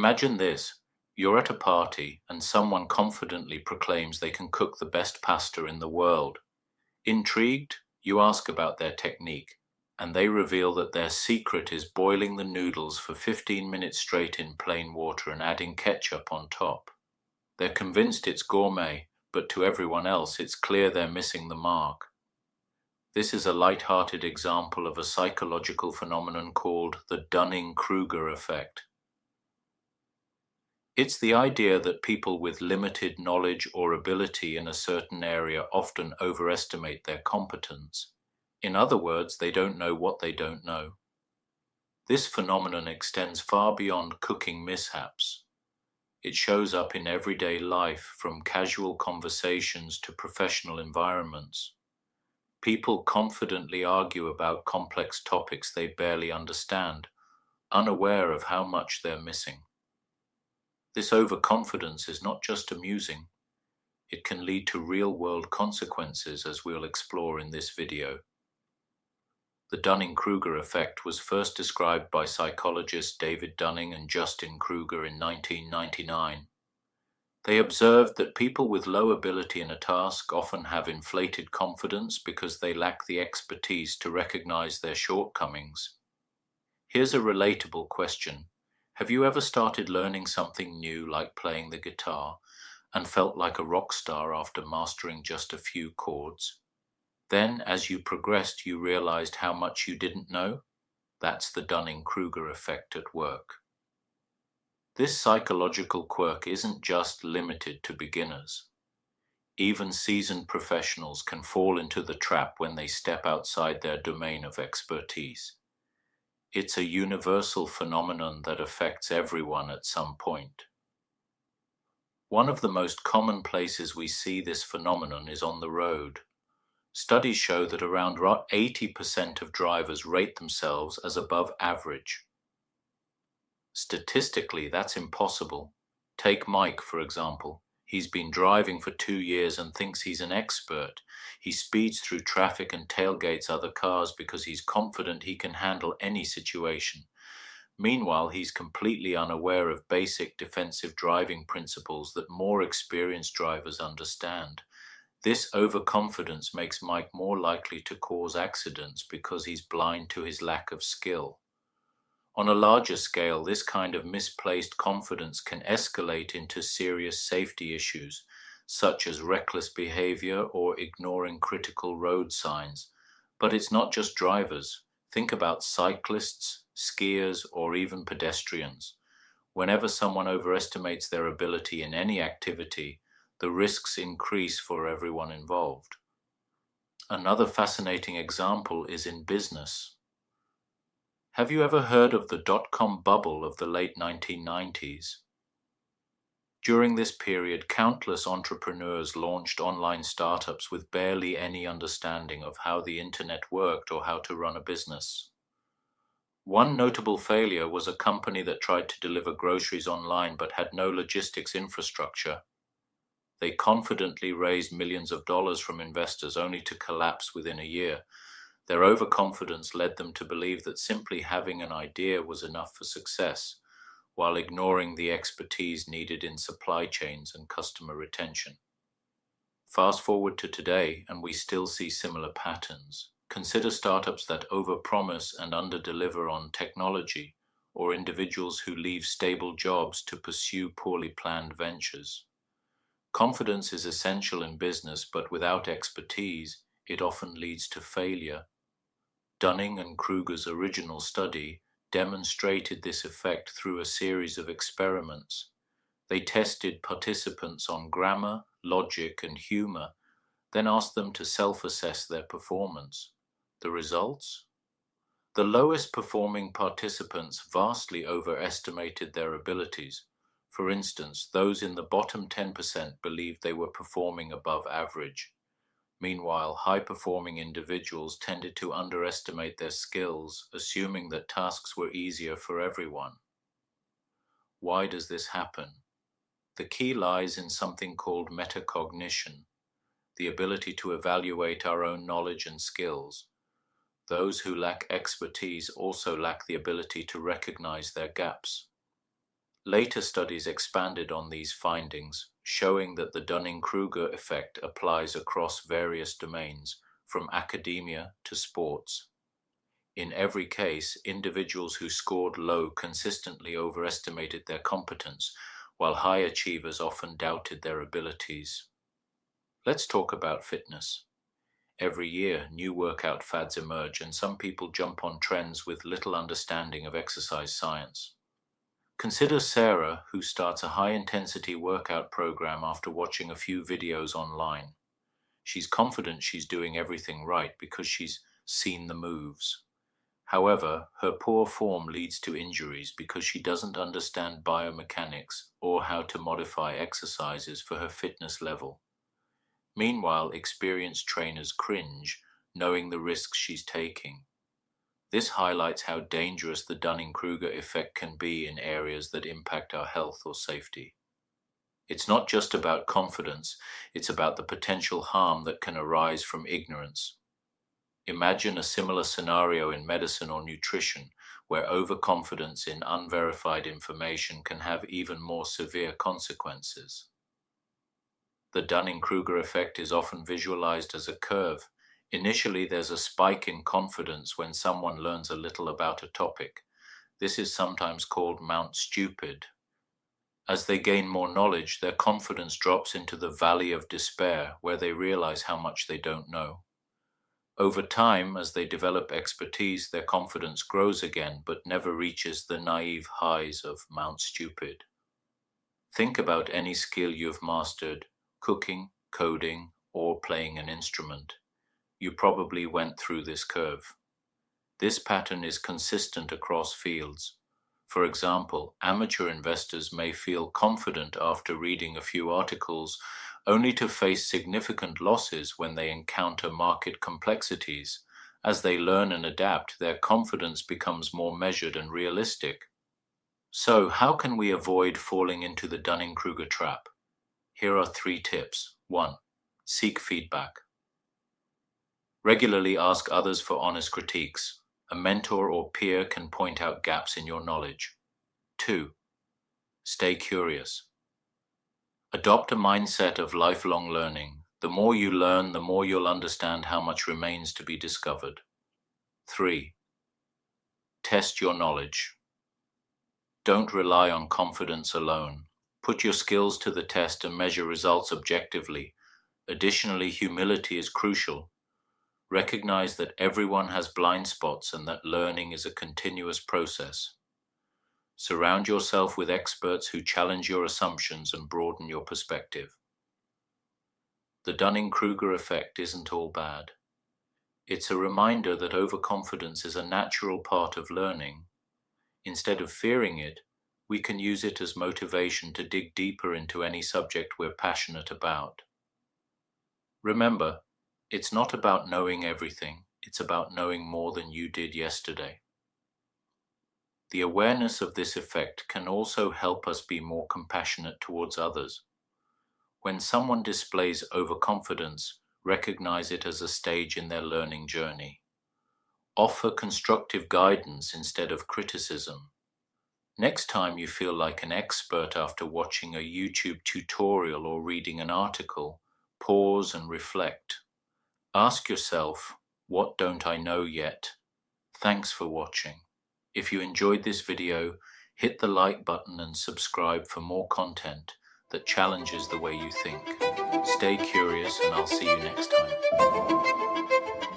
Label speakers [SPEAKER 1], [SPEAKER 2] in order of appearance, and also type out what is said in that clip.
[SPEAKER 1] Imagine this. You're at a party and someone confidently proclaims they can cook the best pasta in the world. Intrigued, you ask about their technique, and they reveal that their secret is boiling the noodles for 15 minutes straight in plain water and adding ketchup on top. They're convinced it's gourmet, but to everyone else it's clear they're missing the mark. This is a light-hearted example of a psychological phenomenon called the Dunning-Kruger Effect. It's the idea that people with limited knowledge or ability in a certain area often overestimate their competence. In other words, they don't know what they don't know. This phenomenon extends far beyond cooking mishaps. It shows up in everyday life, from casual conversations to professional environments. People confidently argue about complex topics they barely understand, unaware of how much they're missing. This overconfidence is not just amusing. It can lead to real-world consequences, as we'll explore in this video. The Dunning-Kruger effect was first described by psychologists David Dunning and Justin Kruger in 1999. They observed that people with low ability in a task often have inflated confidence because they lack the expertise to recognize their shortcomings. Here's a relatable question. Have you ever started learning something new, like playing the guitar, and felt like a rock star after mastering just a few chords? Then, as you progressed, you realized how much you didn't know? That's the Dunning-Kruger effect at work. This psychological quirk isn't just limited to beginners. Even seasoned professionals can fall into the trap when they step outside their domain of expertise. It's a universal phenomenon that affects everyone at some point. One of the most common places we see this phenomenon is on the road. Studies show that around 80% of drivers rate themselves as above average. Statistically, that's impossible. Take Mike, for example. He's been driving for 2 years and thinks he's an expert. He speeds through traffic and tailgates other cars because he's confident he can handle any situation. Meanwhile, he's completely unaware of basic defensive driving principles that more experienced drivers understand. This overconfidence makes Mike more likely to cause accidents because he's blind to his lack of skill. On a larger scale, this kind of misplaced confidence can escalate into serious safety issues, such as reckless behavior or ignoring critical road signs. But it's not just drivers. Think about cyclists, skiers, or even pedestrians. Whenever someone overestimates their ability in any activity, the risks increase for everyone involved. Another fascinating example is in business. Have you ever heard of the dot-com bubble of the late 1990s? During this period, countless entrepreneurs launched online startups with barely any understanding of how the internet worked or how to run a business. One notable failure was a company that tried to deliver groceries online but had no logistics infrastructure. They confidently raised millions of dollars from investors only to collapse within a year. Their overconfidence led them to believe that simply having an idea was enough for success, while ignoring the expertise needed in supply chains and customer retention. Fast forward to today, and we still see similar patterns. Consider startups that overpromise and underdeliver on technology, or individuals who leave stable jobs to pursue poorly planned ventures. Confidence is essential in business, but without expertise, it often leads to failure. Dunning and Kruger's original study demonstrated this effect through a series of experiments. They tested participants on grammar, logic, and humor, then asked them to self-assess their performance. The results? The lowest performing participants vastly overestimated their abilities. For instance, those in the bottom 10% believed they were performing above average. Meanwhile, high-performing individuals tended to underestimate their skills, assuming that tasks were easier for everyone. Why does this happen? The key lies in something called metacognition, the ability to evaluate our own knowledge and skills. Those who lack expertise also lack the ability to recognize their gaps. Later studies expanded on these findings, showing that the Dunning-Kruger effect applies across various domains, from academia to sports. In every case, individuals who scored low consistently overestimated their competence, while high achievers often doubted their abilities. Let's talk about fitness. Every year, new workout fads emerge, and some people jump on trends with little understanding of exercise science. Consider Sarah, who starts a high-intensity workout program after watching a few videos online. She's confident she's doing everything right because she's seen the moves. However, her poor form leads to injuries because she doesn't understand biomechanics or how to modify exercises for her fitness level. Meanwhile, experienced trainers cringe, knowing the risks she's taking. This highlights how dangerous the Dunning-Kruger effect can be in areas that impact our health or safety. It's not just about confidence, it's about the potential harm that can arise from ignorance. Imagine a similar scenario in medicine or nutrition, where overconfidence in unverified information can have even more severe consequences. The Dunning-Kruger effect is often visualized as a curve. Initially, there's a spike in confidence when someone learns a little about a topic. This is sometimes called Mount Stupid. As they gain more knowledge, their confidence drops into the valley of despair, where they realize how much they don't know. Over time, as they develop expertise, their confidence grows again, but never reaches the naive highs of Mount Stupid. Think about any skill you've mastered: cooking, coding, or playing an instrument. You probably went through this curve. This pattern is consistent across fields. For example, amateur investors may feel confident after reading a few articles, only to face significant losses when they encounter market complexities. As they learn and adapt, their confidence becomes more measured and realistic. So, how can we avoid falling into the Dunning-Kruger trap? Here are 3 tips. 1. Seek feedback. Regularly ask others for honest critiques. A mentor or peer can point out gaps in your knowledge. 2. Stay curious. Adopt a mindset of lifelong learning. The more you learn, the more you'll understand how much remains to be discovered. 3. Test your knowledge. Don't rely on confidence alone. Put your skills to the test and measure results objectively. Additionally, humility is crucial. Recognize that everyone has blind spots and that learning is a continuous process. Surround yourself with experts who challenge your assumptions and broaden your perspective. The Dunning-Kruger effect isn't all bad. It's a reminder that overconfidence is a natural part of learning. Instead of fearing it, we can use it as motivation to dig deeper into any subject we're passionate about. Remember, it's not about knowing everything, it's about knowing more than you did yesterday. The awareness of this effect can also help us be more compassionate towards others. When someone displays overconfidence, recognize it as a stage in their learning journey. Offer constructive guidance instead of criticism. Next time you feel like an expert after watching a YouTube tutorial or reading an article, pause and reflect. Ask yourself, what don't I know yet? Thanks for watching. If you enjoyed this video, hit the like button and subscribe for more content that challenges the way you think. Stay curious, and I'll see you next time.